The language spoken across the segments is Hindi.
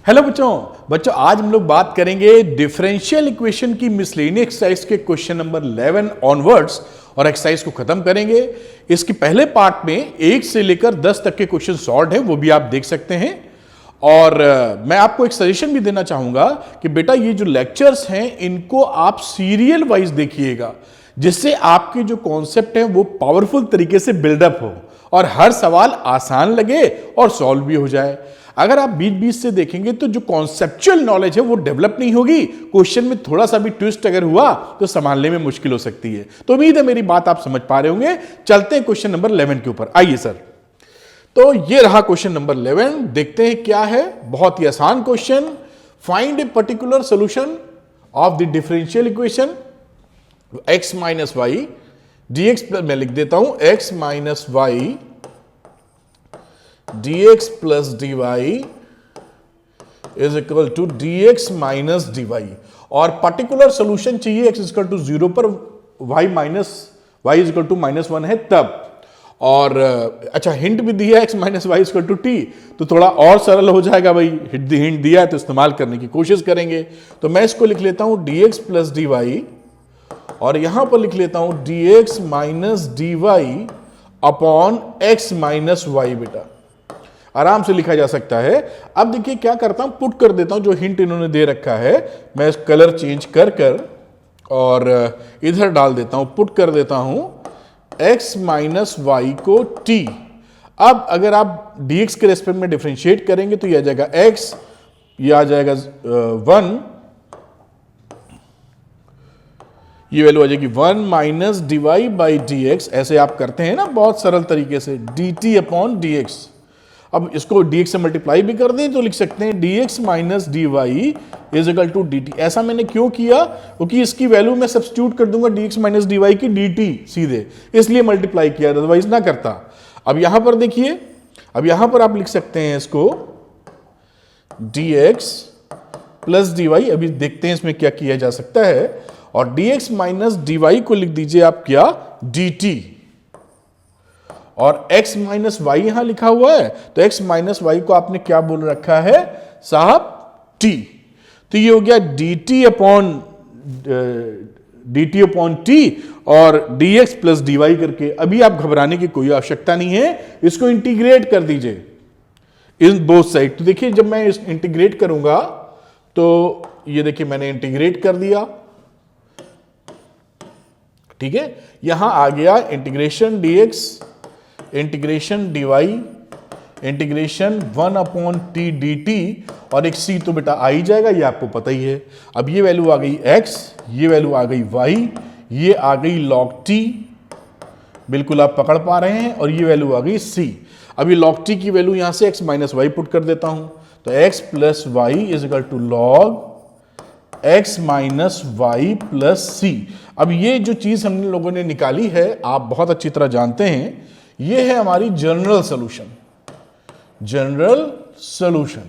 हेलो बच्चों आज हम लोग बात करेंगे डिफरेंशियल इक्वेशन की मिसलेनियस एक्सरसाइज के क्वेश्चन नंबर 11 ऑनवर्ड्स और एक्सरसाइज को खत्म करेंगे। इसके पहले पार्ट में 1 से लेकर 10 तक के क्वेश्चन सॉल्व है, वो भी आप देख सकते हैं। और मैं आपको एक सजेशन भी देना चाहूंगा कि बेटा ये जो लेक्चर्स हैं इनको आप सीरियल वाइज देखिएगा, जिससे आपके जो कॉन्सेप्ट हैं वो पावरफुल तरीके से बिल्डअप हो और हर सवाल आसान लगे और सॉल्व भी हो जाए। अगर आप बीच बीच से देखेंगे तो जो कॉन्सेप्चुअल नॉलेज है वो डेवलप नहीं होगी, क्वेश्चन में थोड़ा सा भी ट्विस्ट अगर हुआ तो संभालने में मुश्किल हो सकती है। तो उम्मीद है मेरी बात आप समझ पा रहे होंगे। चलते हैं क्वेश्चन नंबर 11 के ऊपर। आइए सर, तो ये रहा क्वेश्चन नंबर 11। देखते हैं क्या है। बहुत ही आसान question. Find a particular solution of the differential equation x minus y dx, मैं लिख देता हूं x minus y dx plus dy is equal to dx minus dy। और पर्टिकुलर सोल्यूशन चाहिए x इक्वल टू 0 पर, y minus y is equal to -1 है तब। और अच्छा हिंट भी दिया x minus y equal to t, तो थोड़ा और सरल हो जाएगा भाई। हिंट दिया है तो इस्तेमाल करने की कोशिश करेंगे। तो मैं इसको लिख लेता हूं dx प्लस dy और यहां पर लिख लेता हूं dx minus dy upon x minus y. बेटा आराम से लिखा जा सकता है। अब देखिए क्या करता हूं, पुट कर देता हूं जो हिंट इन्होंने दे रखा है। मैं कलर चेंज कर कर और इधर डाल देता हूं, पुट कर देता हूं x माइनस वाई को t। अब अगर आप dx के रेस्पेक्ट में डिफरेंशिएट करेंगे तो यह आ जाएगा x, ये आ जाएगा 1, ये वैल्यू आ जाएगी 1 माइनस dy बाई dx। ऐसे आप करते हैं ना बहुत सरल तरीके से, dt अपॉन dx। अब इसको dx से मल्टीप्लाई भी कर दें तो लिख सकते हैं dx minus dy is equal to dt। ऐसा मैंने क्यों किया, क्योंकि इसकी वैल्यू मैं सब्स्टिट्यूट कर दूंगा dx माइनस dy की dt सीधे, इसलिए मल्टीप्लाई किया, अदरवाइज ना करता। अब यहां पर देखिए, अब यहां पर आप लिख सकते हैं इसको dx प्लस dy। अभी देखते हैं इसमें क्या किया जा सकता है। और dx माइनस dy को लिख दीजिए आप क्या, dt। और x माइनस वाई यहां लिखा हुआ है, तो x माइनस वाई को आपने क्या बोल रखा है साहब, t। तो ये हो गया dt अपॉन t और dx प्लस dy करके। अभी आप घबराने की कोई आवश्यकता नहीं है, इसको इंटीग्रेट कर दीजिए इन बोथ साइड। तो देखिए जब मैं इस इंटीग्रेट करूंगा तो ये देखिए मैंने इंटीग्रेट कर दिया, ठीक है। यहां आ गया integration dx integration dy integration 1 upon t dt और एक c तो बेटा आ ही जाएगा, ये आपको पता ही है। अब ये वैल्यू आ गई x, ये वैल्यू आ गई y, ये आ गई log t, बिल्कुल आप पकड़ पा रहे हैं। और ये वैल्यू आ गई c। अब ये log t की वैल्यू यहां से x माइनस वाई पुट कर देता हूं, तो x plus y is equal to log x minus y plus c. अब ये जो चीज हम लोगों ने निकाली है आप बहुत अच्छी तरह जानते हैं, ये है हमारी जनरल सॉल्यूशन, जनरल सॉल्यूशन।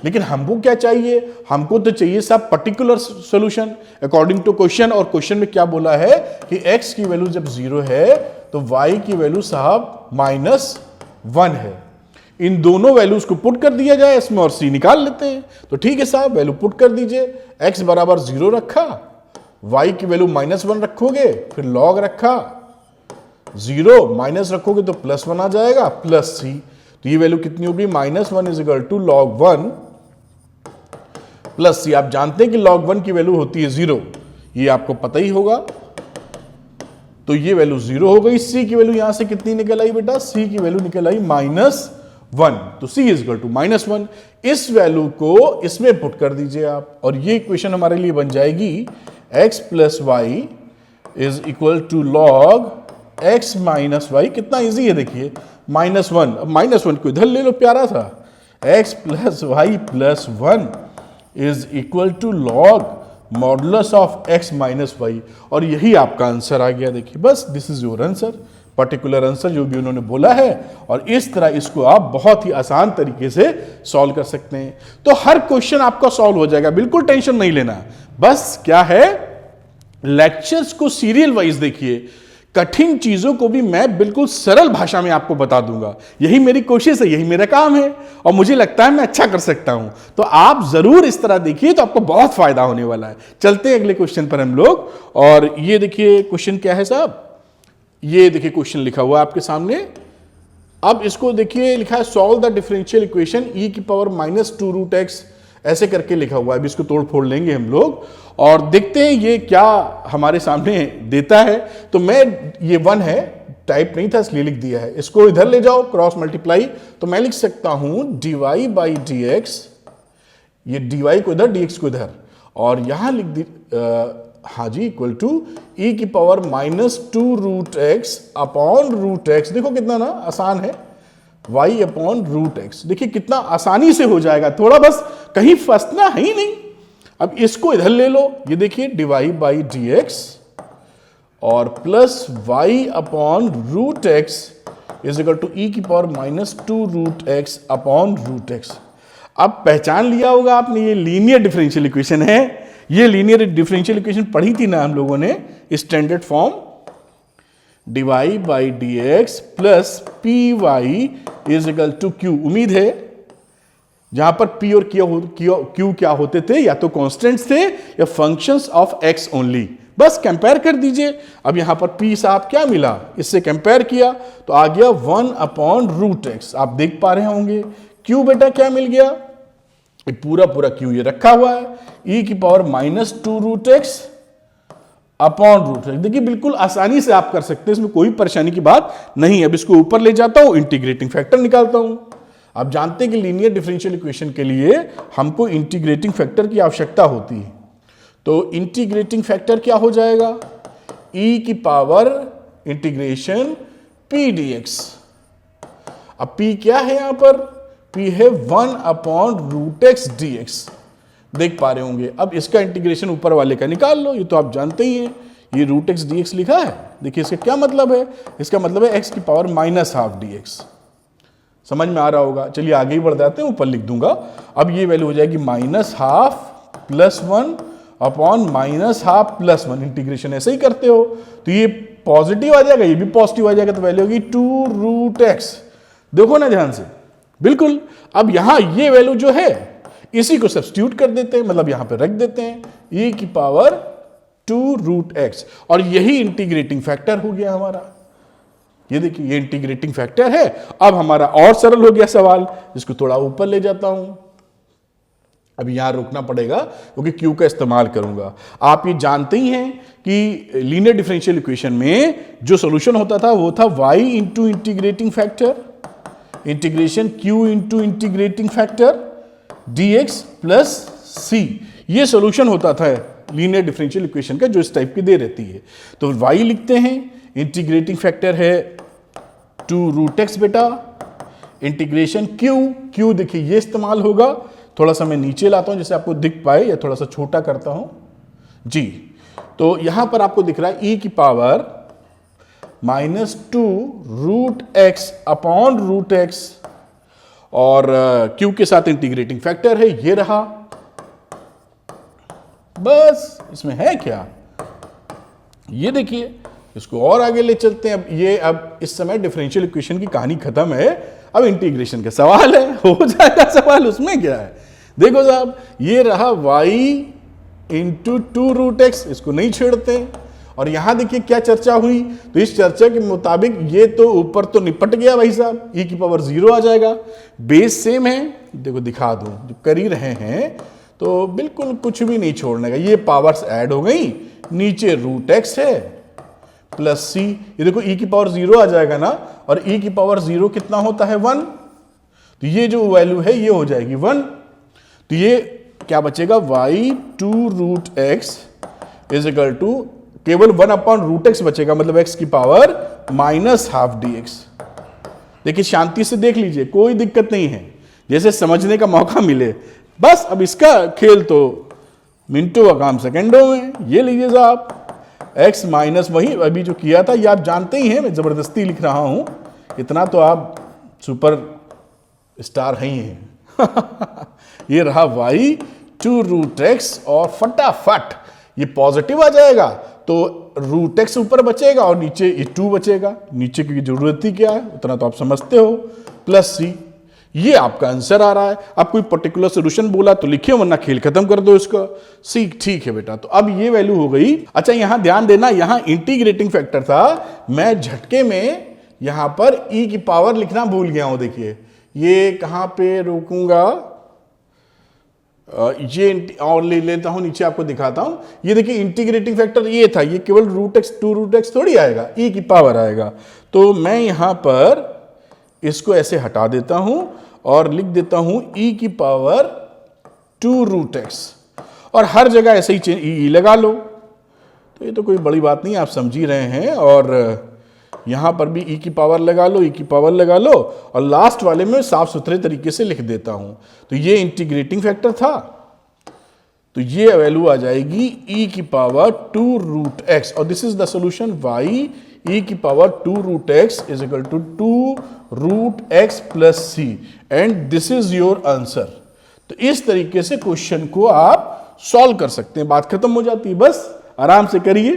लेकिन हमको क्या चाहिए, हमको तो चाहिए साहब particular solution according to question. और क्वेश्चन में क्या बोला है कि x की वैल्यू जब 0 है तो y की वैल्यू साहब -1 है। इन दोनों वैल्यूज को पुट कर दिया जाए इसमें और c निकाल लेते हैं। तो ठीक है साहब, वैल्यू पुट कर दीजिए। x बराबर 0 रखा, y की वैल्यू -1 रखोगे, फिर log रखा, 0 माइनस रखोगे तो +1 आ जाएगा प्लस c। तो ये वैल्यू कितनी होगी, -1 is equal to log 1 plus c। आप जानते हैं कि log 1 की वैल्यू होती है 0, ये आपको पता ही होगा। तो ये वैल्यू 0 हो गई। c की वैल्यू यहां से कितनी निकल आई बेटा, c की वैल्यू निकल आई -1, तो c इज इक्वल टू -1। इस वैल्यू को इसमें पुट कर दीजिए आप और ये इक्वेशन हमारे लिए बन जाएगी x plus y is equal to log x minus y. कितना इजी है देखिए, -1। अब -1 को इधर ले लो, प्यारा था। x plus y plus 1 is equal to log modulus of x minus y. और यही आपका आंसर आ गया। देखिए बस this is your answer, particular answer जो भी उन्होंने बोला है। और इस तरह इसको आप बहुत ही आसान तरीके से सॉल्व कर सकते हैं। तो हर क्वेश्चन आपका सॉल्व हो जाएगा, बिल्कुल टेंशन नहीं लेना। बस क्या है, लेक्चर्स को सीरियल वाइज देखिए कठिन चीजों को भी मैं बिल्कुल सरल भाषा में आपको बता दूंगा। यही मेरी कोशिश है, यही मेरा काम है और मुझे लगता है मैं अच्छा कर सकता हूं। तो आप जरूर इस तरह देखिए तो आपको बहुत फायदा होने वाला है। चलते हैं अगले क्वेश्चन पर हम लोग। और ये देखिए क्वेश्चन क्या है साहब, ये देखिए क्वेश्चन लिखा हुआ है आपके सामने। अब इसको देखिए, लिखा है solve the differential equation e की पावर -2√x, ऐसे करके लिखा हुआ है। अभी इसको तोड़ फोड़ लेंगे हम लोग और देखते हैं ये क्या हमारे सामने देता है। तो मैं, ये 1 है, टाइप नहीं था इसलिए लिख दिया है। इसको इधर ले जाओ क्रॉस मल्टीप्लाई, तो मैं लिख सकता हूं dy/dx, ये dy को इधर dx को इधर, और यहां लिख दी हाँ जी, इक्वल टू e की पावर -2√x अपॉन √x। देखो कितना ना आसान है, y अपॉन √x। देखिए कितना आसानी से हो जाएगा, थोड़ा बस कहीं फंसना है ही नहीं। अब इसको इधर ले लो, ये देखिए dy/dx और plus y upon √x is equal to e की पावर -2√x अपॉन √x। अब पहचान लिया होगा आपने, ये लीनियर डिफरेंशियल इक्वेशन है। ये लीनियर डिफरेंशियल इक्वेशन पढ़ी थी ना हम लोगों ने, standard form dy/dx plus py is equal to q। उम्मीद है जहां पर p और q क्या होते थे, या तो कांस्टेंट्स थे या फंक्शंस ऑफ x ओनली। बस कंपेयर कर दीजिए। अब यहां पर p साहब क्या मिला, इससे कंपेयर किया तो आ गया 1 अपॉन √x। आप देख पा रहे होंगे q बेटा क्या मिल गया, पूरा पूरा q ये रखा हुआ है, e की पावर -2√x अपॉन √x। देखिए बिल्कुल आसानी से आप कर सकते हैं, इसमें कोई परेशानी की बात नहीं। अब इसको ऊपर ले जाता हूं, इंटीग्रेटिंग फैक्टर निकालता हूं। आप जानते हैं कि लीनियर डिफरेंशियल इक्वेशन के लिए हमको इंटीग्रेटिंग फैक्टर की आवश्यकता होती है। तो इंटीग्रेटिंग फैक्टर क्या हो जाएगा, e की पावर इंटीग्रेशन p dx। अब p क्या है यहां पर, p है 1 अपॉन √x dx। देख पा रहे होंगे। अब इसका इंटीग्रेशन ऊपर वाले का निकाल लो, ये तो आप जानते ही हैं, ये √x dx लिखा है। देखिए इसका क्या मतलब है, इसका मतलब है x की पावर -12 dx। समझ में आ रहा होगा। चलिए आगे ही बढ़ जाते हैं, ऊपर लिख दूंगा। अब ये वैल्यू हो जाएगी -12 प्लस 1 अपॉन -12 प्लस 1। इंटीग्रेशन ऐसे ही करते हो तो ये पॉजिटिव आ जाएगा, ये भी पॉजिटिव आ जाएगा, तो वैल्यू होगी 2√x। देखो ना ध्यान से, बिल्कुल। अब यहां ये वैल्यू जो है इसी को सब्स्टिट्यूट कर देते हैं, मतलब यहां पे रख देते हैं e की पावर 2√x, और यही इंटीग्रेटिंग फैक्टर हो गया हमारा। ये देखिए ये इंटीग्रेटिंग फैक्टर है। अब हमारा और सरल हो गया सवाल, इसको थोड़ा ऊपर ले जाता हूं। अब यहां रुकना पड़ेगा क्योंकि क्यू का इस्तेमाल करूंगा। आप ये जानते ही हैं कि लीनियर डिफरेंशियल इक्वेशन में जो सॉल्यूशन होता था वो था y into integrating factor integration q into integrating factor dx plus c। ये सॉल्यूशन होता था लीनियर डिफरेंशियल इक्वेशन का, जो इस टाइप की दे रहती है। तो y लिखते हैं, इंटीग्रेटिंग फैक्टर है 2√x बेटा, इंटीग्रेशन q देखिए ये इस्तेमाल होगा। थोड़ा सा मैं नीचे लाता हूं जिससे आपको दिख पाए, या थोड़ा सा छोटा करता हूं जी। तो यहां पर आपको दिख रहा है e की पावर -2√x अपॉन √x, और q के साथ इंटीग्रेटिंग फैक्टर है, ये रहा। बस इसमें है क्या, ये देखिए। इसको और आगे ले चलते हैं। अब इस समय डिफरेंशियल इक्वेशन की कहानी खत्म है, अब इंटीग्रेशन का सवाल है, हो जाएगा सवाल, उसमें क्या है। देखो साहब, ये रहा y इंटू 2√x, इसको नहीं छेड़ते। और यहां देखिए क्या चर्चा हुई, तो इस चर्चा के मुताबिक ये तो ऊपर तो निपट गया भाई साहब, e की पावर 0 आ जाएगा। बेस सेम है, देखो दिखा दूं, जो कर ही रहे हैं तो बिल्कुल कुछ भी नहीं छोड़ने का। ये पावर्स ऐड हो गई, नीचे √x है प्लस c। ये देखो e की पावर 0 आ जाएगा ना, और e की पावर 0 कितना होता है 1, तो ये जो वैल्यू है ये हो जाएगी 1। तो ये क्या बचेगा, y 2√x is equal to केवल 1 अपॉन √x बचेगा, मतलब x की पावर -12 dx। देखिए शांति से देख लीजिए, कोई दिक्कत नहीं है, जैसे समझने का मौका मिले बस। अब इसका खेल तो मिनटों का काम सेकेंडों में। ये लीजिए साहब, x माइनस वही अभी जो किया था, ये आप जानते ही हैं, मैं जबरदस्ती लिख रहा हूं, इतना तो आप सुपर स्टार ही हैं। ये रहा y 2√x, और फटाफट ये पॉजिटिव आ जाएगा तो रूट एक्स ऊपर बचेगा और नीचे ये 2 बचेगा। नीचे की जरूरत ही क्या है, उतना तो आप समझते हो, प्लस सी। ये आपका आंसर आ रहा है। अब कोई पर्टिकुलर सोल्यूशन बोला तो लिखिए, वरना खेल खत्म कर दो इसका। सी, ठीक है बेटा। तो अब ये वैल्यू हो गई। अच्छा यहां ध्यान देना, यहां इंटीग्रेटिंग फैक्टर था, मैं झटके में यहां पर ई की पावर लिखना भूल गया हूं। देखिए ये कहां पे रोकूंगा, ये और ले लेता हूं, नीचे आपको दिखाता हूं। ये देखिए इंटीग्रेटिंग फैक्टर ये था, ये केवल रूट एक्स 2 रूट एक्स थोड़ी आएगा, ई की पावर आएगा। तो मैं यहां पर इसको ऐसे हटा देता हूं और लिख देता हूं ई की पावर 2 रूट एक्स, और हर जगह ऐसे ही ई लगा लो। तो ये तो कोई बड़ी बात नहीं, आप समझ ही रहे हैं। और यहां पर भी ई की पावर लगा लो, ई की पावर लगा लो, और लास्ट वाले में साफ सुथरे तरीके से लिख देता हूं। तो ये इंटीग्रेटिंग फैक्टर था, तो ये वैल्यू आ जाएगी ई की पावर 2 रूट एक्स, और this is the solution y e की power 2 root x is equal to 2 root x plus c, and this is your answer. तो इस तरीके से क्वेश्चन को आप सॉल्व कर सकते हैं, बात खत्म हो जाती है। बस आराम से करिए।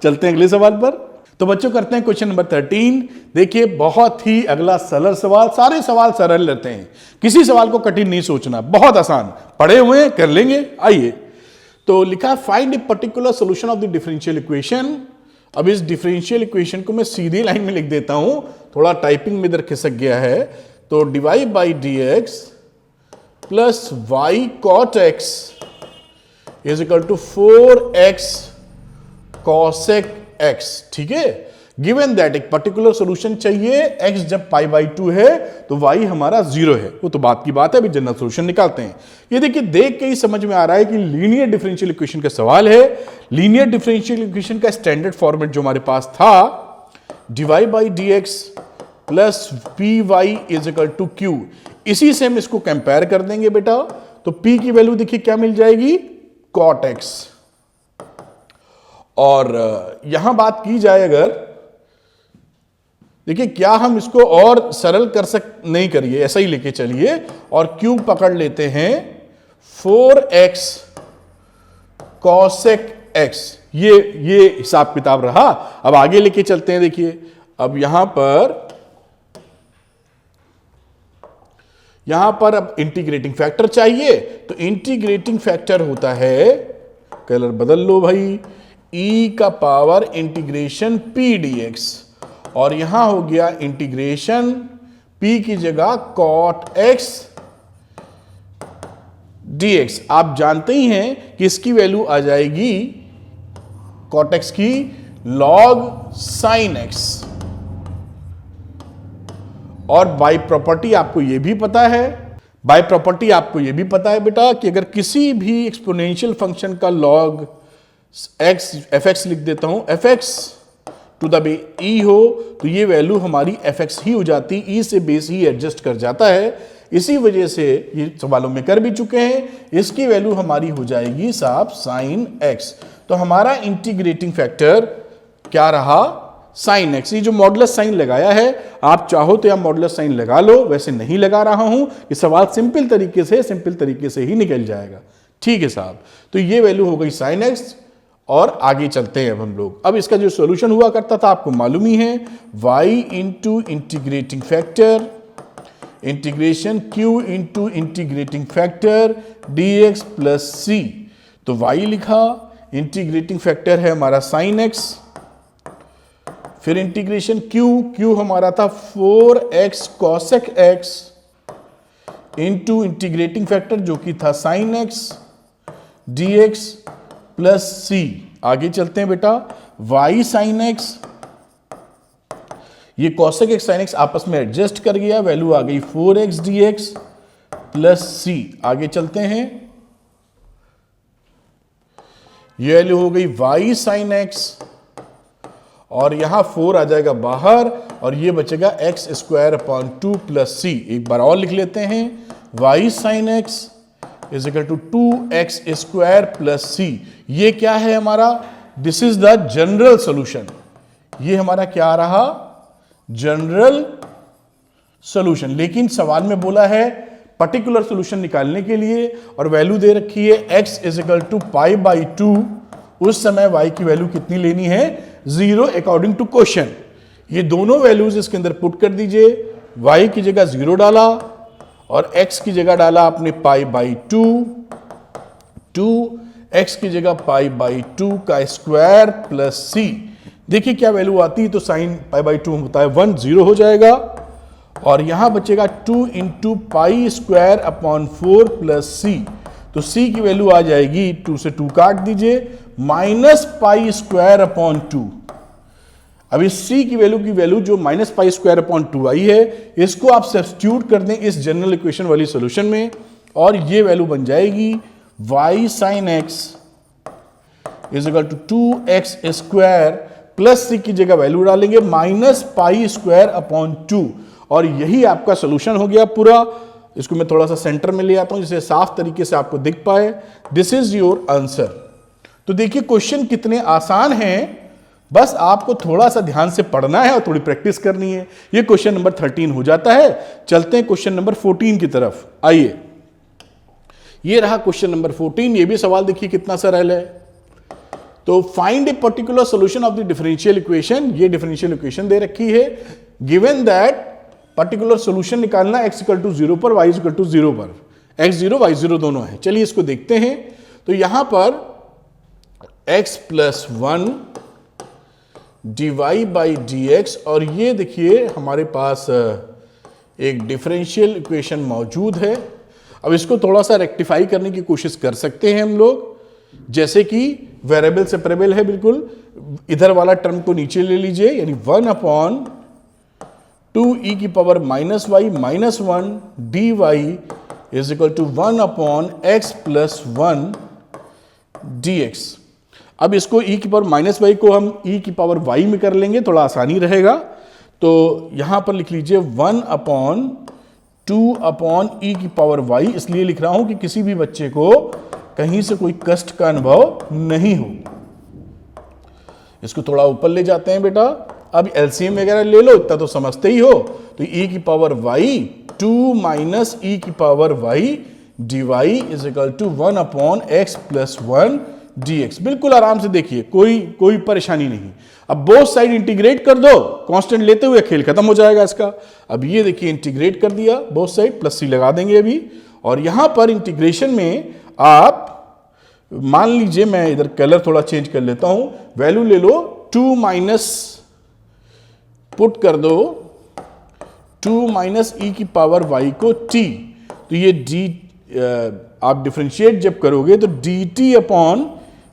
चलते हैं अगले सवाल पर। तो बच्चों करते हैं क्वेश्चन नंबर 13। देखिए बहुत ही अगला सरल सवाल, सारे सवाल सरल रहते हैं, किसी सवाल को कठिन नहीं सोचना, बहुत आसान, पढ़े हुए हैं कर लेंगे। आइए, तो लिखा find a particular solution of the differential equation. अब इस डिफरेंशियल इक्वेशन को मैं सीधी लाइन में लिख देता हूं, थोड़ा टाइपिंग में इधर खिसक गया है। तो divide by d x plus y cot x is equal to 4x cosec x. ठीक है, गिवन दैट एक पर्टिकुलर सॉल्यूशन चाहिए, x जब पाई बाई 2 है तो y हमारा 0 है, वो तो बात की बात है। अभी जनरल सॉल्यूशन निकालते हैं। ये देखिए देख के ही समझ में आ रहा है कि लीनियर डिफरेंशियल इक्वेशन का सवाल है। लीनियर डिफरेंशियल इक्वेशन का स्टैंडर्ड फॉर्मेट जो हमारे पास था, dy by d x plus p y is equal to q, इसी से हम इसको कंपेयर कर देंगे बेटा। तो p की वैल्यू देखिए क्या मिल जाएगी, cot x। और यहां बात की जाए अगर, देखिए क्या हम इसको और सरल नहीं करिए, ऐसा ही लेके चलिए और क्यूब पकड़ लेते हैं 4x cosec x। ये हिसाब किताब रहा। अब आगे लेके चलते हैं। देखिए अब यहां पर अब इंटीग्रेटिंग फैक्टर चाहिए, तो इंटीग्रेटिंग फैक्टर होता है, कलर बदल लो भाई, e का पावर इंटीग्रेशन p dx, और यहां हो गया इंटीग्रेशन p की जगह cot x dx। आप जानते ही हैं कि इसकी वैल्यू आ जाएगी cot x की log sin x। और बाय प्रॉपर्टी आपको यह भी पता है, बेटा कि अगर किसी भी एक्सपोनेंशियल फंक्शन का log x fx लिख देता हूं, fx to the base e हो तो ये वैल्यू हमारी fx ही हो जाती, e से बेस ही एडजस्ट कर जाता है। इसी वजह से ये सवालों में कर भी चुके हैं, इसकी वैल्यू हमारी हो जाएगी साहब sin x। तो हमारा इंटीग्रेटिंग फैक्टर क्या रहा, sin x। ये जो मॉडुलस साइन लगाया है, आप चाहो तो यहां मॉडुलस साइन लगा लो, वैसे नहीं लगा रहा हूं, ये सवाल सिंपल तरीके से ही निकल जाएगा। ठीक है साहब, तो ये वैल्यू हो गई sin x। और आगे चलते हैं अब हम लोग। अब इसका जो सॉल्यूशन हुआ करता था आपको मालूम ही है, y into integrating factor integration q into integrating factor dx plus c। तो y लिखा, इंटीग्रेटिंग फैक्टर है हमारा sin x, फिर इंटीग्रेशन q हमारा था 4x cosec x into integrating factor जो कि था sin x dx प्लस सी। आगे चलते हैं बेटा, y sin x, ये cosec x sin x आपस में एडजस्ट कर गया, वैल्यू आ गई 4x dx प्लस सी। आगे चलते हैं, ये वैल्यू हो गई y sin x, और यहां 4 आ जाएगा बाहर, और ये बचेगा x square upon 2 plus c. एक बार और लिख लेते हैं, y sin x is equal to 2x square plus c. ये क्या है हमारा, this is the general solution. ये हमारा क्या रहा, जनरल सॉल्यूशन। लेकिन सवाल में बोला है पर्टिकुलर सॉल्यूशन निकालने के लिए, और वैल्यू दे रखी है x is equal to pi by 2, उस समय y की वैल्यू कितनी लेनी है, 0 अकॉर्डिंग टू क्वेश्चन। ये दोनों वैल्यूज इसके अंदर पुट कर दीजिए। y की जगह 0 डाला और x की जगह डाला आपने पाई बाई 2, x की जगह पाई बाई 2 का स्क्वायर प्लस c। देखिए क्या वैल्यू आती है, तो साइन पाई बाई 2 होता है 1, 0 हो जाएगा और यहां बचेगा 2 into pi square upon 4 plus c. तो c की वैल्यू आ जाएगी, 2 से 2 काट दीजिए, माइनस पाई स्क्वायर अपॉन 2। अब इस c की वैल्यू जो माइनस पाई स्क्वायर अपॉन 2 आई है, इसको आप सब्स्टिट्यूट कर दें इस जनरल इक्वेशन वाली सॉल्यूशन में और ये वैल्यू बन जाएगी y sine x is equal to 2x square plus c की जगह वैल्यू डालेंगे माइनस पाई स्क्वायर अपॉन 2 और यही आपका सॉल्यूशन हो गया पूरा। इसको मैं थोड़ा सा सेंटर में ले आता हूं जिससे साफ तरीके से आपको दिख पाए। This is your answer. तो देखिए क्वेश्चन कितने आसान हैं, बस आपको थोड़ा सा ध्यान से पढ़ना है और थोड़ी प्रैक्टिस करनी है। ये क्वेश्चन नंबर 13 हो जाता है। चलते हैं क्वेश्चन नंबर 14 की तरफ। आइए, ये रहा क्वेश्चन नंबर 14। ये भी सवाल देखिए कितना सरल है। तो find a particular solution of the differential equation. ये डिफरेंशियल इक्वेशन दे रखी है, गिवन दैट पर्टिकुलर सॉल्यूशन निकालना x इक्वल टू 0 पर, y इक्वल टू 0 पर, x0 y0 दोनों है। चलिए इसको देखते हैं। तो यहां पर x plus 1 dy by dx और ये देखिए हमारे पास एक डिफरेंशियल इक्वेशन मौजूद है। अब इसको थोड़ा सा रेक्टिफाई करने की कोशिश कर सकते हैं हम लोग, जैसे कि वेरिएबल सेपरेबल है बिल्कुल। इधर वाला टर्म को नीचे ले लीजिए, यानी 1 अपॉन 2 e की power minus y minus 1 d y is equal to 1 upon x plus 1 d x. अब इसको e की पावर माइनस वाई को हम e की पावर y में कर लेंगे, थोड़ा आसानी रहेगा। तो यहां पर लिख लीजिए 1 अपॉन 2 अपॉन e की पावर y। इसलिए लिख रहा हूं कि किसी भी बच्चे को कहीं से कोई कष्ट का अनुभव नहीं हो। इसको थोड़ा ऊपर ले जाते हैं बेटा। अब एलसीएम वगैरह ले लो, इतना तो समझते ही हो। तो e की पावर y 2 माइनस e की power y dy is equal to 1 upon x plus 1 dx। बिल्कुल आराम से देखिए, कोई परेशानी नहीं। अब बोथ साइड इंटीग्रेट कर दो, कांस्टेंट लेते हुए खेल खत्म हो जाएगा इसका। अब ये देखिए इंटीग्रेट कर दिया बोथ साइड, प्लस सी लगा देंगे अभी। और यहां पर इंटीग्रेशन में आप मान लीजिए, मैं इधर कलर थोड़ा चेंज कर लेता हूं, वैल्यू ले लो 2 माइनस, पुट कर दो 2 माइनस ई की पावर y को t। तो ये d आप डिफरेंशिएट जब करोगे तो dt अपॉन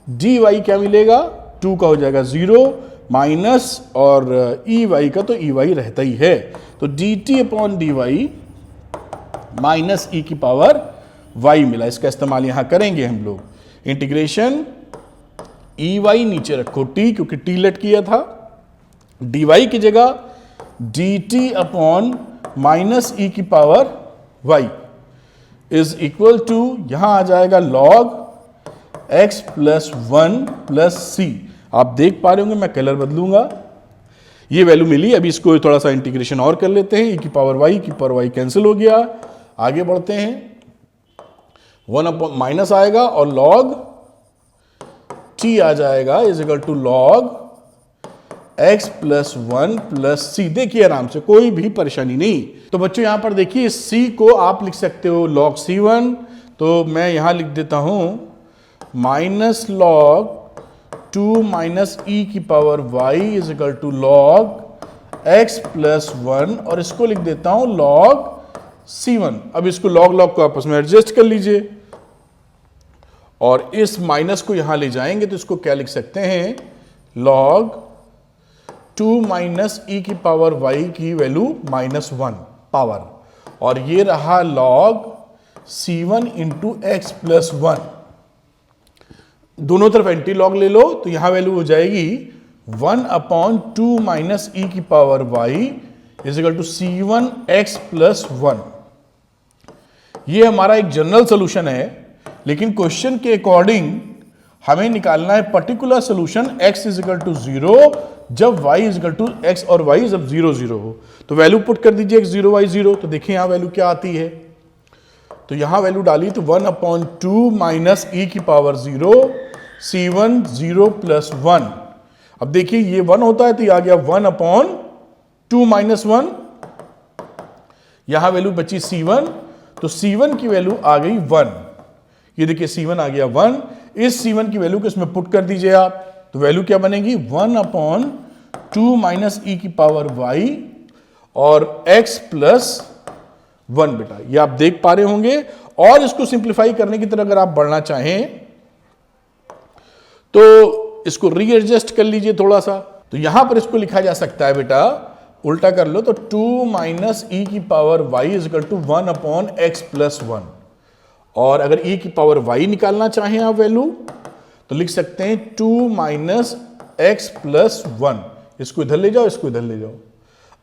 dy क्या मिलेगा, 2 का हो जाएगा 0 माइनस और ey का तो ey रहता ही है। तो dt upon dy minus e की पावर y मिला। इसका इस्तेमाल यहां करेंगे हम लोग। इंटीग्रेशन ey नीचे रखो t, क्योंकि t लेट किया था। dy की जगह dt अपॉन माइनस e की power y is equal to, यहां आ जाएगा log x plus 1 plus c। आप देख पा रहे होंगे, मैं कलर बदलूंगा। ये वैल्यू मिली। अभी इसको थोड़ा सा इंटीग्रेशन और कर लेते हैं। e की पावर y कैंसिल हो गया। आगे बढ़ते हैं। 1 अपॉन माइनस आएगा और log t आ जाएगा is equal to log x plus 1 plus c. देखिए आराम से, कोई भी परेशानी नहीं। तो बच्चों यहां पर देखिए, c को आप लिख सकते हो log c1। तो मैं यहां लिख देता हूं माइनस log 2 माइनस e की power y is equal to log x plus 1 और इसको लिख देता हूं log c1। अब इसको log को आपस में एडजस्ट कर लीजिए और इस माइनस को यहां ले जाएंगे तो इसको क्या लिख सकते हैं, log 2 माइनस e की पावर y की वैल्यू माइनस 1 पावर, और ये रहा log c1 into x plus 1। दोनों तरफ एंटी लॉग ले लो तो यहां वैल्यू हो जाएगी 1 अपॉन 2 माइनस e की power y is equal to c1 x plus 1। ये हमारा एक जनरल सोल्यूशन है, लेकिन क्वेश्चन के अकॉर्डिंग हमें निकालना है particular solution x is equal to 0 जब y is equal to x और y जब 0 0 हो। तो वैल्यू पुट कर दीजिए x0 y0। तो देखिए यहां वैल्यू क्या आती है। तो यहां वैल्यू डाली तो 1 अपॉन 2 माइनस e की पावर 0 C1 0 + 1। अब देखिए ये 1 होता है तो ये आ गया 1/2 - 1, यहां वैल्यू बची C1, तो C1 की वैल्यू आ गई 1। ये देखिए C1 आ गया 1, इस C1 की वैल्यू को इसमें पुट कर दीजिए आप, तो वैल्यू क्या बनेगी 1/2 - e⁻y और x + 1 बेटा, ये आप देख पा रहे होंगे। और इसको सिंप्लीफाई करने की तरह अगर आप बढ़ना चाहें तो इसको रीएडजस्ट कर लीजिए थोड़ा सा, तो यहां पर इसको लिखा जा सकता है बेटा, उल्टा कर लो तो 2 - e⁻y = 1/x + 1। और अगर e⁻y निकालना चाहें आप वैल्यू तो लिख सकते हैं 2 - x + 1। इसको इधर ले जाओ, इसको इधर ले जाओ।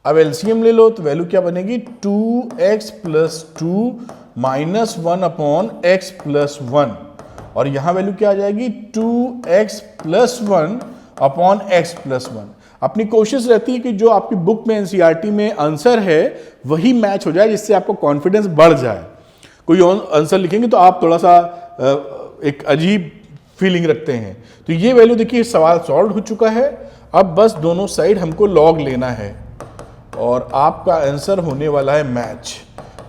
अब एलसीएम ले लो तो वैल्यू क्या बनेगी 2x + 2 - 1/x + 1। और यहां वैल्यू क्या आ जाएगी 2x + 1/x + 1। अपनी कोशिश रहती है कि जो आपकी बुक में एनसीईआरटी में आंसर है वही मैच हो जाए, जिससे आपको कॉन्फिडेंस बढ़ जाए। कोई और आंसर लिखेंगे तो आप थोड़ा सा एक अजीब फीलिंग रखते हैं। तो ये वैल्यू देखिए सवाल सॉल्व हो चुका है। अब बस दोनों साइड हमको लॉग लेना है और आपका आंसर होने वाला है मैच।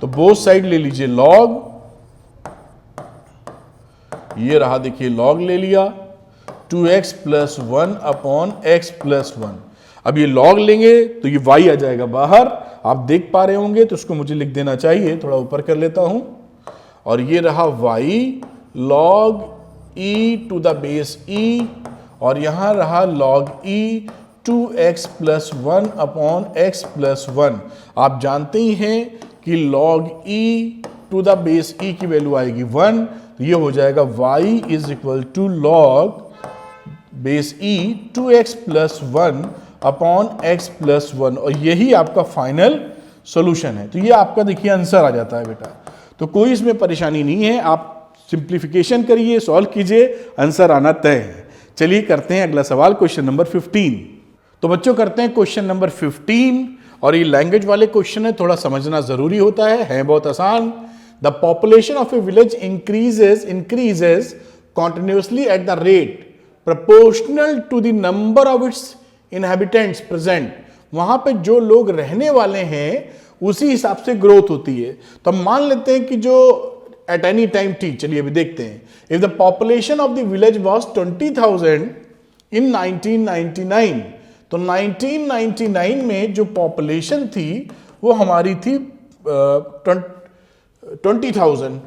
तो बोथ साइड ले लीजिए लॉग, ये रहा देखिए लॉग ले लिया 2x + 1/x + 1। अब ये लॉग लेंगे तो ये y आ जाएगा बाहर, आप देख पा रहे होंगे, तो उसको मुझे लिख देना चाहिए, थोड़ा ऊपर कर लेता हूं। और ये रहा y log e⁻e और यहां रहा log e 2x + 1/x + 1। आप जानते ही हैं कि log e⁻e की वैल्यू आएगी 1, तो ये हो जाएगा y = log base e 2x + 1/x + 1। और यही आपका फाइनल सॉल्यूशन है। तो ये आपका देखिए आंसर आ जाता है बेटा, तो कोई इसमें परेशानी नहीं है। आप सिंप्लीफिकेशन करिए, सॉल्व कीजिए, आंसर आना तय है। चलिए करते हैं अगला सवाल, क्वेश्चन नंबर 15। तो बच्चों करते हैं क्वेश्चन नंबर 15, और ये लैंग्वेज वाले क्वेश्चन है, थोड़ा समझना जरूरी होता है बहुत आसान। The population of a village increases continuously at the rate proportional to the number of its inhabitants present. वहां पे जो लोग रहने वाले हैं उसी हिसाब से ग्रोथ होती है। तो हम मान लेते हैं कि जो एट एनी टाइम t, चलिए अभी देखते हैं। If the population of the village was 20,000 इन 1999, तो 1999 में जो पॉपुलेशन थी वो हमारी थी 20,000,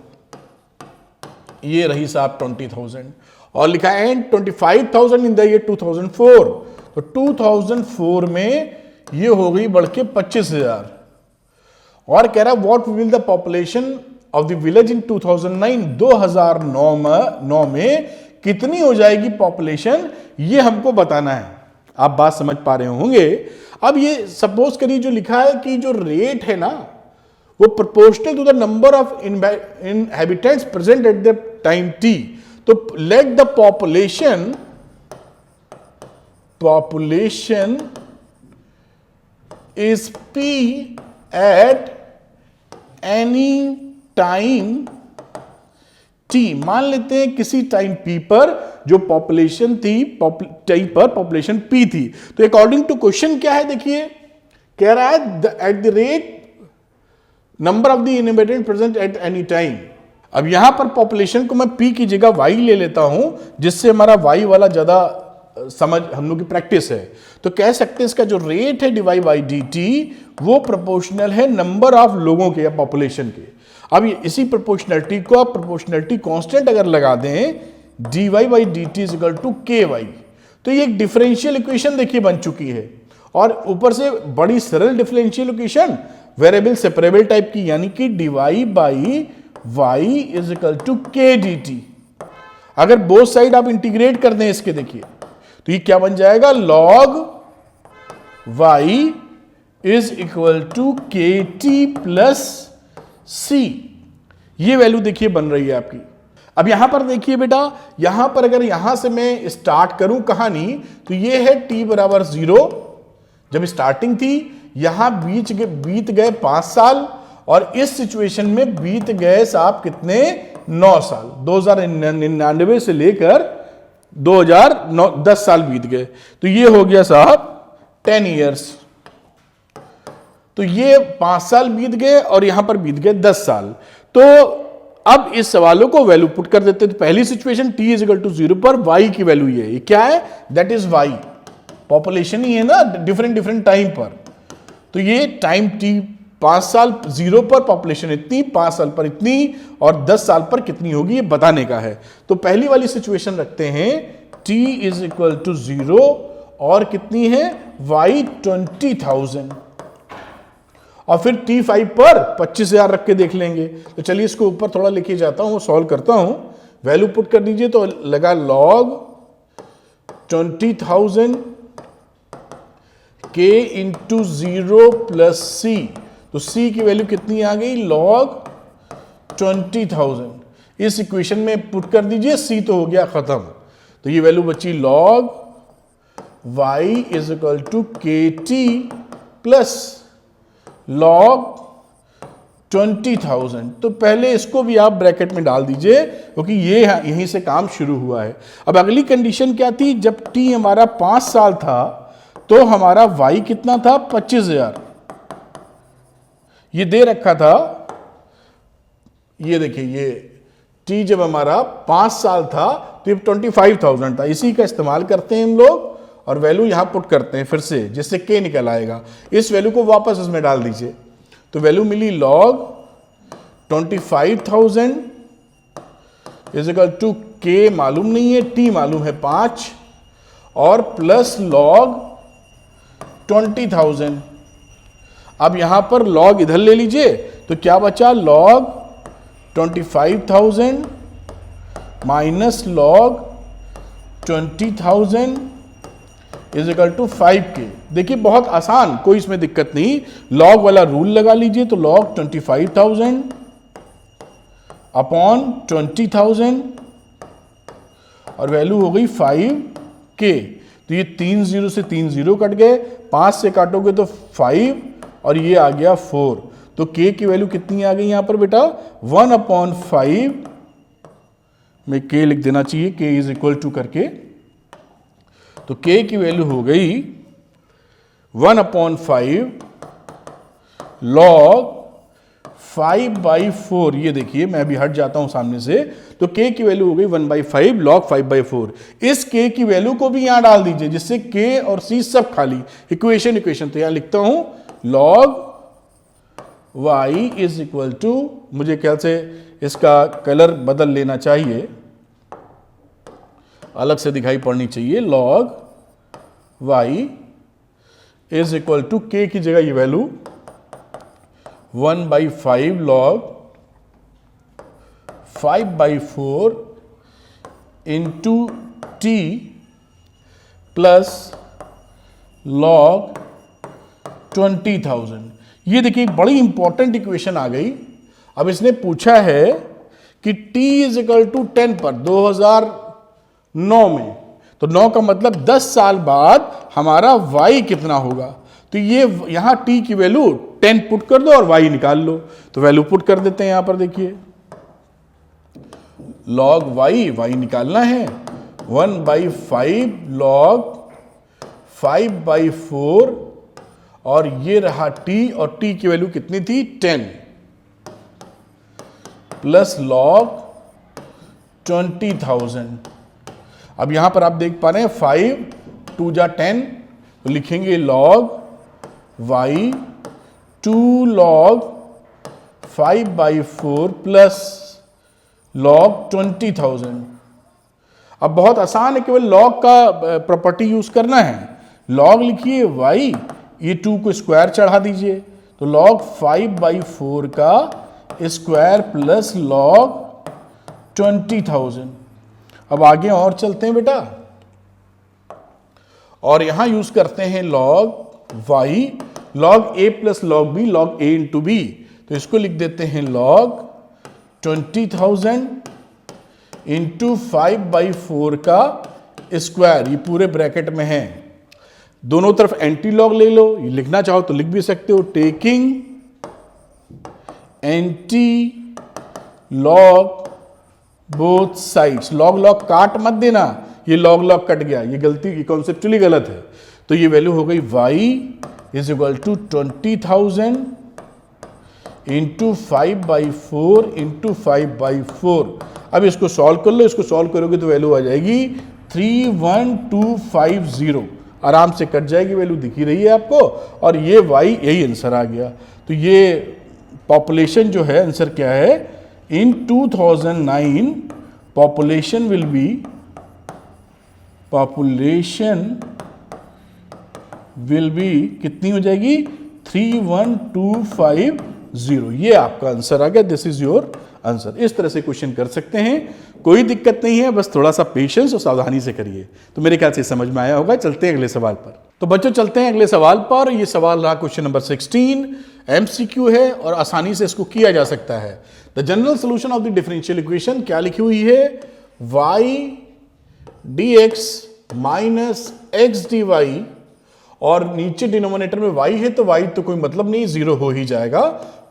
ये रही साहब 20,000। और लिखा है एंड 25,000 इन द ईयर 2004, तो 2004 में ये हो गई बढ़ के 25,000। और कह रहा what will the population of the village in 2009, 2009 में कितनी हो जाएगी पॉपुलेशन, ये हमको बताना है। आप बात समझ पा रहे होंगे। अब ये सपोज करिए जो लिखा है कि जो रेट है ना वो proportional to the number of inhabitants present at the time t, तो let the population is p at any time t। मान लेते हैं किसी टाइम p पर जो पॉपुलेशन थी, टाइम पर पॉपुलेशन p थी। तो अकॉर्डिंग टू क्वेश्चन क्या है देखिए, कह रहा है eight the rate number of the inhabitant present at any time. अब यहां पर पॉपुलेशन को मैं p की जगह y ले लेता हूं, जिससे हमारा y वाला ज्यादा समझ हम लोग की प्रैक्टिस है। तो कह सकते हैं इसका जो रेट है dy/dt वो प्रोपोर्शनल है नंबर ऑफ लोगों के या पॉपुलेशन के। अब इसी प्रोपोर्शनलिटी को आप प्रोपोर्शनलिटी कांस्टेंट अगर लगा दें dy/dt = ky, तो ये एक डिफरेंशियल इक्वेशन देखिए बन चुकी है। और ऊपर से बड़ी सरल differential equation variable separable type की, यानी कि dy/y = k dt। अगर बोथ साइड आप इंटीग्रेट कर दें इसके, देखिए तो ये क्या बन जाएगा log y = kt + c। ये वैल्यू देखिए बन रही है आपकी। अब यहां पर देखिए बेटा, यहां पर अगर यहां से मैं स्टार्ट करूं कहानी, तो ये है t = 0 जब स्टार्टिंग थी, यहां बीत गए 5 साल, और इस सिचुएशन में बीत गए साहब कितने 9 साल, 2099 से लेकर 2009 10 साल बीत गए, तो ये हो गया साहब 10 ईयर्स। तो ये 5 साल बीत गए और यहां पर बीत गए 10 साल। तो अब इस सवालों को वैल्यू पुट कर देते हैं। तो पहली situation t is equal to 0 पर y की वैल्यू ये क्या है, दैट इज y, पॉपुलेशन ही है ना डिफरेंट डिफरेंट टाइम पर। तो ये टाइम t 5 साल 0 पर पॉपुलेशन इतनी, 5 साल पर इतनी और 10 साल पर कितनी होगी ये बताने का है। तो पहली वाली सिचुएशन रखते हैं t इज इक्वल टू 0 और कितनी है y 20,000 और फिर T5 पर 25,000 रख के देख लेंगे। तो चलिए इसको ऊपर थोड़ा लिखे जाता हूं, सॉल्व करता हूं। वैल्यू पुट कर दीजिए तो लगा log 20,000 k into 0 plus c। तो c की वैल्यू कितनी आ गई log 20,000। इस इक्वेशन में पुट कर दीजिए, c तो हो गया खत्म। तो ये वैल्यू बची log y is equal to kt plus log 20,000। तो पहले इसको भी आप ब्रैकेट में डाल दीजिए क्योंकि ये यहीं से काम शुरू हुआ है। अब अगली कंडीशन क्या थी, जब t हमारा 5 साल था तो हमारा y कितना था 25,000, ये दे रखा था। ये देखिए ये t जब हमारा 5 साल था तो ये 25,000 था। इसी का इस्तेमाल करते हैं हम लोग और वैल्यू यहां पुट करते हैं फिर से, जिससे k निकल आएगा। इस वैल्यू को वापस इसमें डाल दीजिए तो वैल्यू मिली log 25,000 is equal to k मालूम नहीं है, t मालूम है 5 और प्लस log 20,000। अब यहां पर log इधर ले लीजिए तो क्या बचा log 25,000 minus log 20,000 is equal to 5k। देखिए बहुत आसान, कोई इसमें दिक्कत नहीं। log वाला रूल लगा लीजिए तो log 25,000 अपॉन 20,000 और वैल्यू हो गई 5k। तो ये 3 0 से 3 0 कट गए, 5 से काटोगे तो 5 और ये आ गया 4। तो k की वैल्यू कितनी आ गई यहां पर बेटा 1/5 में k लिख देना चाहिए, k इज इक्वल टू करके। तो k की वैल्यू हो गई 1/5 log 5/4। ये देखिए मैं अभी हट जाता हूं सामने से, तो k की वैल्यू हो गई 1/5 log 5/4। इस k की वैल्यू को भी यहां डाल दीजिए जिससे k और c सब खाली इक्वेशन। तो यहां लिखता हूं log y is equal to, मुझे ख्याल से इसका कलर बदल लेना चाहिए, अलग से दिखाई पड़नी चाहिए। log y is equal to k की जगह ये value 1/5 log 5/4 into t plus log 20,000। ये देखिए एक बड़ी इंपॉर्टेंट इक्वेशन आ गई। अब इसने पूछा है कि t इज इक्वल टू 10 पर 2009 में, तो 9 का मतलब 10 साल बाद हमारा y कितना होगा। तो ये यहां t की वैल्यू 10 पुट कर दो और y निकाल लो। तो वैल्यू पुट कर देते हैं यहां पर, देखिए log y निकालना है 1/5 log 5/4 और ये रहा t और t की वैल्यू कितनी थी 10 प्लस log 20,000। अब यहां पर आप देख पा रहे हैं 5 2 जा 10, तो लिखेंगे log y 2 log 5/4 plus log 20,000। अब बहुत आसान है, केवल log का प्रॉपर्टी यूज करना है। log लिखिए y, ये 2 को स्क्वायर चढ़ा दीजिए तो log 5/4 का स्क्वायर प्लस log 20,000। अब आगे और चलते हैं बेटा और यहां यूज करते हैं log y log a plus log b log a into b। तो इसको लिख देते हैं log 20,000 इंटू 5/4 का स्क्वायर, ये पूरे ब्रैकेट में है। दोनों तरफ एंटी लॉग ले लो, ये लिखना चाहो तो लिख भी सकते हो, taking anti log both sides. Log काट मत देना, ये लॉग लॉग कट गया, ये गलती, ये कॉन्सेप्चुअली गलत है। तो ये वैल्यू हो गई y is equal to 20,000 into 5/4 into 5/4। अब इसको सॉल्व कर लो, इसको सॉल्व करोगे तो वैल्यू आ जाएगी 31250, आराम से कट जाएगी, वैल्यू दिख ही रही है आपको, और ये y यही आंसर आ गया। तो ये पॉपुलेशन जो है, आंसर क्या है, इन 2009 पॉपुलेशन विल बी कितनी हो जाएगी, 31250। ये आपका आंसर आ गया, दिस इज योर आंसर। इस तरह से क्वेश्चन कर सकते हैं, कोई दिक्कत नहीं है, बस थोड़ा सा पेशेंस और सावधानी से करिए। तो मेरे ख्याल से समझ में आया होगा। चलते हैं अगले सवाल पर। तो बच्चों चलते हैं अगले सवाल पर। ये सवाल रहा क्वेश्चन नंबर 16, एमसीक्यू है और आसानी से इसको किया जा सकता है। The general solution of the differential equation क्या लिखी हुई है, y dx minus x d y, और नीचे डिनोमिनेटर में y है तो y तो कोई मतलब नहीं, जीरो हो ही जाएगा।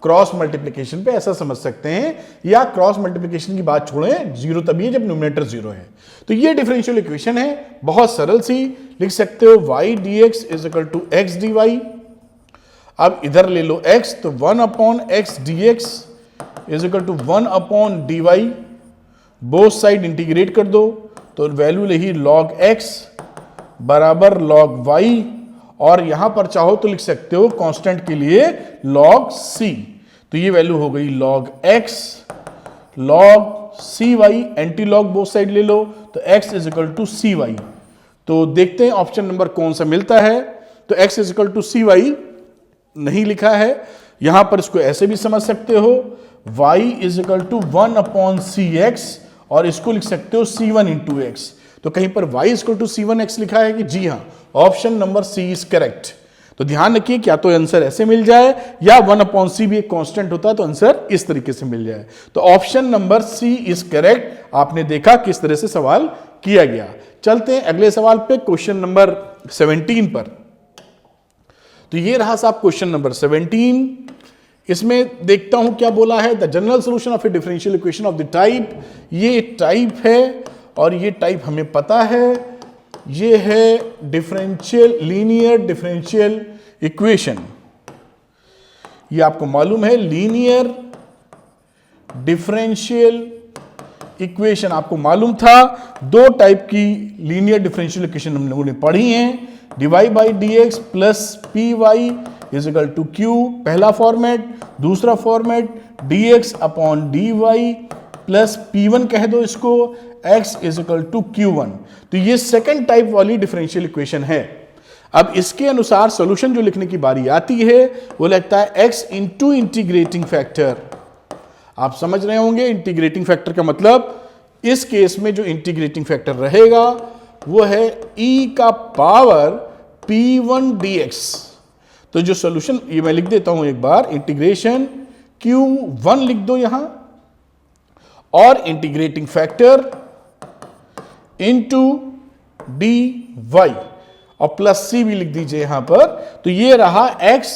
क्रॉस मल्टीप्लिकेशन पे ऐसा समझ सकते हैं, या क्रॉस मल्टीप्लिकेशन की बात छोड़ें, जीरो तभी है जब न्यूमिनेटर जीरो है। तो ये डिफरेंशियल इक्वेशन है, बहुत सरल सी, लिख सकते हो y dx is equal to x d y. अब इधर ले लो x, तो 1/x dx is equal to 1/dy। Both side integrate कर दो तो वैल्यू रही log x बराबर log y, और यहां पर चाहो तो लिख सकते हो कांस्टेंट के लिए log c। तो ये वैल्यू हो गई log x log cy, anti log both side ले लो तो x is equal to cy। तो देखते हैं ऑप्शन नंबर कौन सा मिलता है। तो x is equal to cy नहीं लिखा है, यहां पर इसको ऐसे भी समझ सकते हो, y is equal to 1/cx, और इसको लिख सकते हो c1 इंटू एक्स। तो कहीं पर y is equal to c1x लिखा है कि, जी हाँ, option number C is correct. तो ध्यान रखिए, क्या तो आंसर ऐसे मिल जाए, या 1/c भी एक कांस्टेंट होता है तो आंसर इस तरीके से मिल जाए। तो option number C is correct. आपने देखा किस तरह से सवाल किया गया। चलते हैं अगले सवाल पे, क्वेश्चन नंबर 17 पर। तो ये रहा साहब क्वेश्चन नंबर 17। इसमें देखता हूं क्या बोला है, the general solution of A differential equation of the type. ये टाइप है और ये टाइप हमें पता है, ये है डिफरेंशियल, लीनियर डिफरेंशियल इक्वेशन। ये आपको मालूम है, लीनियर डिफरेंशियल इक्वेशन आपको मालूम था। दो टाइप की लीनियर डिफरेंशियल इक्वेशन हम लोगों ने पढ़ी हैं, dy by d x plus p y is equal to q, पहला फॉर्मेट। दूसरा format dx upon dy plus p1 कह दो इसको, x is equal to q1। तो ये सेकंड टाइप वाली डिफरेंशियल इक्वेशन है। अब इसके अनुसार सॉल्यूशन जो लिखने की बारी आती है वो लगता है x इंटू इंटीग्रेटिंग फैक्टर। आप समझ रहे होंगे इंटीग्रेटिंग फैक्टर का मतलब, इस केस में जो इंटीग्रेटिंग फैक्टर रहेगा वो है e का पावर p1 dx। तो जो सॉल्यूशन, ये मैं लिख देता हूं एक बार, इंटीग्रेशन q1 लिख दो यहां, और इंटीग्रेटिंग फैक्टर इनटू dy, और प्लस c भी लिख दीजिए यहां पर। तो ये रहा x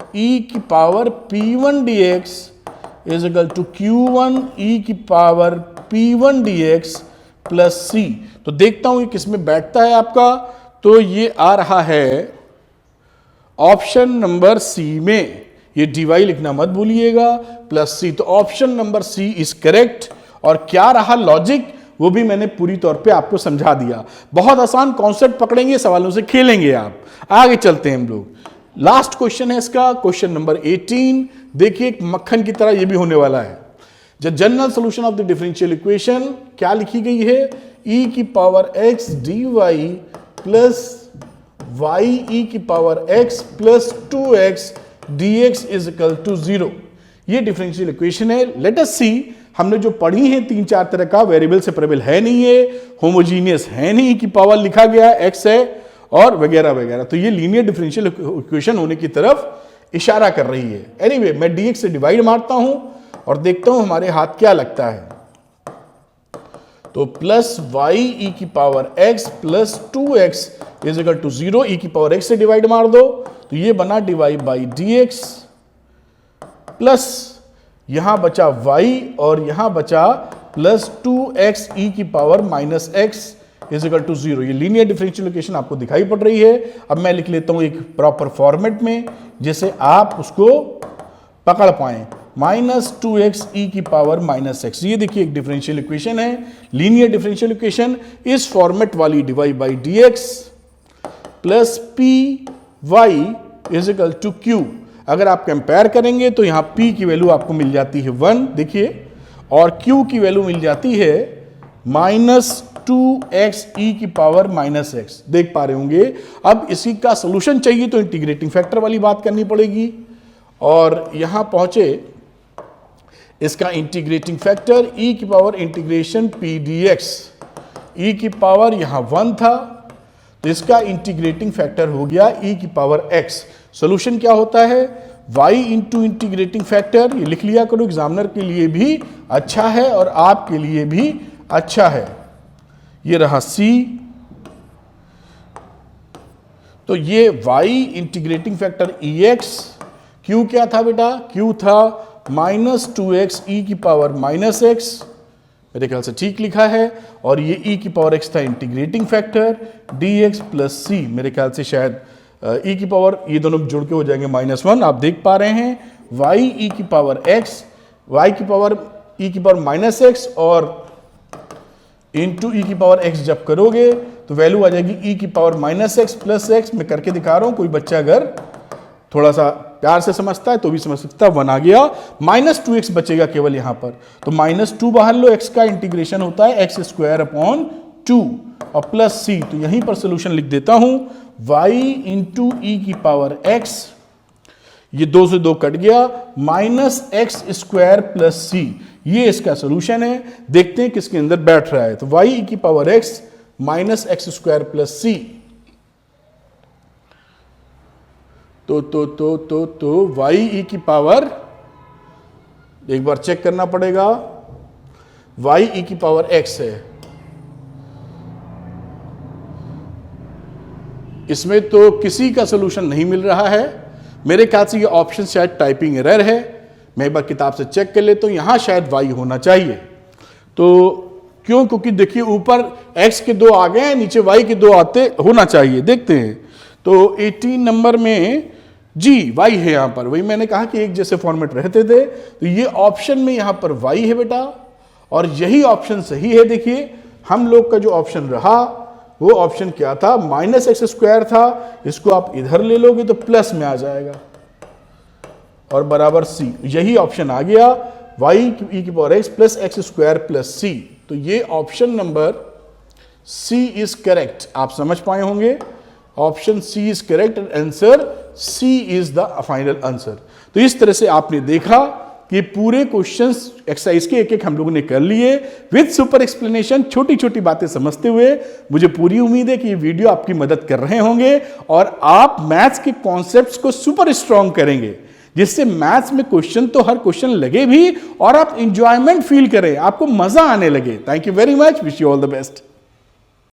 e की power p1 dx is equal to q1 e की power p1 dx plus c। तो देखता हूं ये किसमें बैठता है आपका। तो ये आ रहा है ऑप्शन नंबर सी में, ये dy लिखना मत भूलिएगा, प्लस c। तो option number C is correct. और क्या रहा लॉजिक, वो भी मैंने पूरी तौर पे आपको समझा दिया। बहुत आसान कॉन्सेप्ट पकड़ेंगे, सवालों से खेलेंगे आप। आगे चलते हैं हम लोग। लास्ट क्वेश्चन है इसका, क्वेश्चन नंबर 18। देखिए एक मक्खन की तरह ये भी होने वाला है। The general solution of the differential equation क्या लिखी गई है, e की power x dy plus y e की power x plus 2x dx is equal to 0। ये डिफरेंशियल इक्वेशन है। लेट अस सी, हमने जो पढ़ी है 3-4 तरह का, वेरिएबल सेपरेबल है नहीं है, होमोजीनियस है नहीं, की पावर लिखा गया है x है, और वगैरह वगैरह। तो ये लीनियर डिफरेंशियल इक्वेशन होने की तरफ इशारा कर रही है। एनीवे, मैं dx से डिवाइड मारता हूं और देखता हूं हमारे हाथ क्या लगता है। तो प्लस y e की power x plus 2x is equal to 0, e की पावर x से डिवाइड मार दो तो ये बना dy बाई dx, प्लस यहां बचा y और यहां बचा प्लस 2x e की power minus x is equal to 0। ये लीनियर डिफरेंशियल इक्वेशन आपको दिखाई पड़ रही है। अब मैं लिख लेता हूं एक प्रॉपर फॉर्मेट में जिसे आप उसको पकड़ पाएं। -2x e की पावर -x, ये देखिए एक डिफरेंशियल इक्वेशन है, लीनियर डिफरेंशियल इक्वेशन। इस फॉर्मेट वाली dy by dx plus p y is equal to q. अगर आप कंपेयर करेंगे तो यहां p की वैल्यू आपको मिल जाती है 1, देखिए, और q की वैल्यू मिल जाती है -2x e की पावर -x, देख पा रहे होंगे। अब इसी का सोल्यूशन चाहिए तो इंटीग्रेटिंग फैक्टर वाली बात करनी पड़ेगी, और यहां पहुंचे इसका इंटीग्रेटिंग फैक्टर e की power integration p dx, e की पावर यहां 1 था तो इसका इंटीग्रेटिंग फैक्टर हो गया e की पावर x। सॉल्यूशन क्या होता है, y इंटू इंटीग्रेटिंग फैक्टर, ये लिख लिया करो, एग्जामिनर के लिए भी अच्छा है और आपके लिए भी अच्छा है। ये रहा c, तो ये y integrating factor ex, q क्या था बेटा, q था -2x e की पावर -x, मेरे ख्याल से ठीक लिखा है, और ये e की पावर x था integrating factor dx plus c, मेरे ख्याल से शायद e की पावर ये दोनों जुड़ के हो जाएंगे -1, आप देख पा रहे हैं। y e की पावर x, y की पावर e की पावर -x और इंटू e की पावर x जब करोगे तो वैल्यू आ जाएगी e की पावर -x प्लस x। मैं करके दिखा रहा हूं, कोई बच्चा अगर थोड़ा सा प्यार से समझता है तो भी समझ सकता है। 1 आ गया, -2x बचेगा केवल यहां पर, तो -2 बाहर लो, x का इंटीग्रेशन होता है x² अपॉन 2 और प्लस c, तो यहीं पर सोल्यूशन लिख देता हूं y इंटू e की पावर x, ये 2 से 2 कट गया, -x² प्लस c, ये इसका सोल्यूशन है। देखते हैं किसके अंदर बैठ रहा है, तो y e की power x -x² plus c, तो y e की पावर, एक बार चेक करना पड़ेगा, y e की पावर x है, इसमें तो किसी का सोल्यूशन नहीं मिल रहा है। मेरे ख्याल से ये ऑप्शन शायद टाइपिंग एरर है, मैं एक बार किताब से चेक कर लेता हूं, यहां शायद y होना चाहिए। तो क्यों, क्योंकि देखिए ऊपर x के 2 आ गए हैं, नीचे y के 2 आते होना चाहिए, देखते हैं। तो 18 नंबर में जी y है यहां पर, वही मैंने कहा कि एक जैसे फॉर्मेट रहते थे, तो ये ऑप्शन में यहां पर y है बेटा, और यही ऑप्शन सही है। देखिए हम लोग का जो ऑप्शन रहा वो ऑप्शन क्या था, -x² था, इसको आप इधर ले लोगे तो प्लस में आ जाएगा और बराबर c, यही ऑप्शन आ गया, y e की power x plus x² plus c। तो ये option number c is correct, आप समझ पाए होंगे, option C is correct, answer C is the final answer. तो इस तरह से आपने देखा कि पूरे क्वेश्चंस एक्सरसाइज के एक एक हम लोगों ने कर लिए विद सुपर एक्सप्लेनेशन, छोटी छोटी बातें समझते हुए। मुझे पूरी उम्मीद है कि ये वीडियो आपकी मदद कर रहे होंगे और आप मैथ्स के कॉन्सेप्ट्स को सुपर स्ट्रॉन्ग करेंगे, जिससे मैथ्स में क्वेश्चन तो हर क्वेश्चन लगे भी और आप इंजॉयमेंट फील करें, आपको मजा आने लगे। Thank you very much, wish you all the best.